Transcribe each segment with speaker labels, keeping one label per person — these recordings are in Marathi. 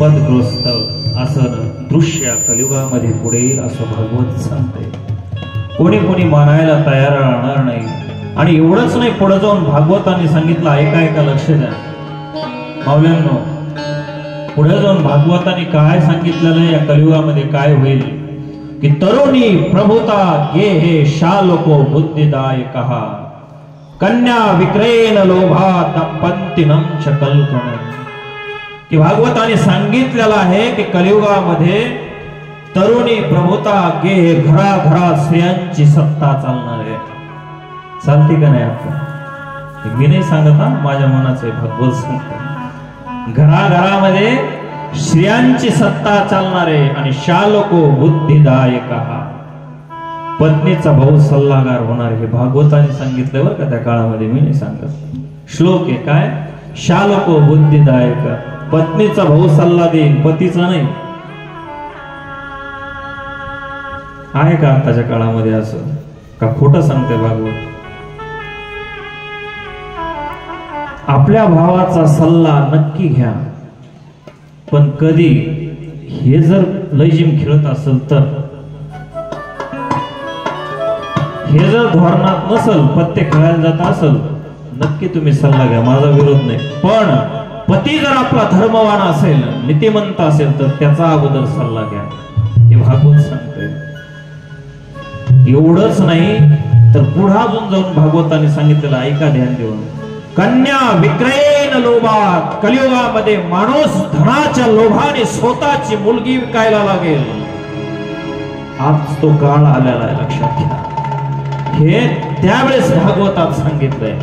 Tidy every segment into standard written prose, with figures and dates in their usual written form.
Speaker 1: पदग्रस्त असं दृश्य कलियुगामध्ये पुढे येईल असं भागवत सांगते। कोणी कोणी मानायला तयार राहणार नाही। आणि एवढंच नाही, पुढे जाऊन भागवतांनी सांगितलं, ऐका लक्ष द्या माऊल्यांनो, पुढे जाऊन भागवतांनी काय सांगितलेलं या कलियुगामध्ये काय होईल की तरुणी प्रभुता गे हे शालोको बुद्धिदायकः कन्या विक्रयेन लोभात पंतिनम चकल्कणम। की भागवताने सांगितलेलं आहे की कलियुगामध्ये तरुणी प्रभुता गे हे घराघरात स्त्रियांची सत्ता चालणार आहे। चालते का नाही? आपण मी नाही सांगत हा, माझ्या मनाचे भागवत सांगते। घराघरामध्ये स्त्रियांची सत्ता चालणार आहे। आणि शालोको बुद्धिदायकः पत्नीचा भाऊ सल्लागार होणार, हे भागवताने सांगितलं बरं का त्या काळामध्ये, मी नाही सांगत। श्लोक आहे काय? शालोको बुद्धिदायक, पत्नीचा भाऊ सल्ला देईल, पतीचा नाही। आहे का आताच्या काळामध्ये असं? का खोटं सांगते भागवत? आपल्या भावाचा सल्ला नक्की घ्या, पण कधी हे जर लयजिम खेळत असेल तर, हे जर धोरणात नसेल, पत्ते खेळायला जात असेल, नक्की तुम्ही सल्ला घ्या, माझा विरोध नाही। पण पती जर आपला धर्मवान असेल, नीतिमंत असेल, तर त्याचा अगोदर सल्ला घ्या, हे भागवत सांगते। एवढंच नाही तर पुढे अजून जाऊन भागवताने सांगितलेलं ऐका ध्यान देऊन, कन्या विक्रयेन लोभात, कलियुगामध्ये माणूस धनाच्या लोभाने स्वतःची मुलगी विकायला लागेल। आज तो काळ आलेला आहे, लक्षात घ्या। हे त्यावेळेस भागवतात सांगितलंय।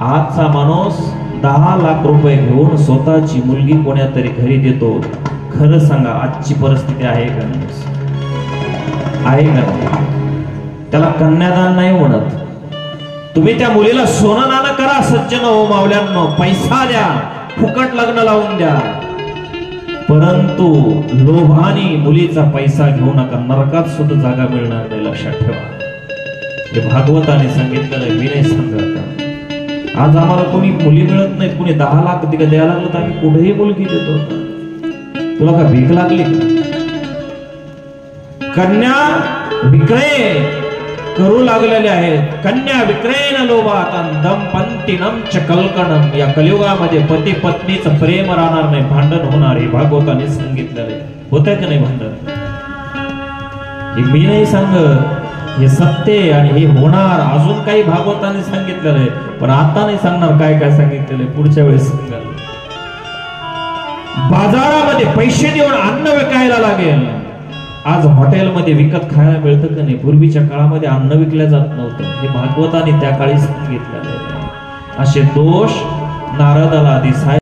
Speaker 1: आजचा माणूस 10 लाख रुपये घेऊन स्वतःची मुलगी कोण्या तरी घरी देतो। खरं सांगा, आजची परिस्थिती आहे का? आहे का? त्याला कन्यादान नाही म्हणत। तुम्ही त्या मुलीला सोनं नाणं करा सज्जन हो मावल्यांनो, पैसा द्या, फुकट लग्न लावून द्या, परंतु लोभाने मुलीचा पैसा घेऊ नका, नरकात सुद्धा जागा मिळणार नाही, लक्षात ठेवा। हे भागवताने सांगितलेलं, मी नाही सांगत। आज आम्हाला कोणी मुली मिळत नाही, कोणी 10 लाख द्यायला लागलं तर आम्ही कुठेही मुलगी देतो। तुला का भीक लागली? कन्या विक्रय करू लागलेले आहेत। कन्या विक्रयेन लोभात दम पंतिनम चकल्कणम। या कलियुगामध्ये पती पत्नीचं प्रेम राहणार नाही, भांडण होणार, हे भागवताने सांगितलेले। होतंय का नाही भांडण? हे मी नाही सांगत, हे सत्य आणि हे होणार। अजून काही भागवताने सांगितलेलं आहे, पण आता नाही सांगणार काय काय सांगितलेलं आहे, पुढच्या वेळेस सांगाल। बाजारामध्ये पैसे देऊन अन्न विकायला लागेल। आज हॉटेलमध्ये विकत खायला मिळतं का नाही? पूर्वीच्या काळामध्ये अन्न विकल्या जात नव्हतं, हे भागवताने त्या काळी सांगितलेलं आहे। असे दोष नारदाला दिसाय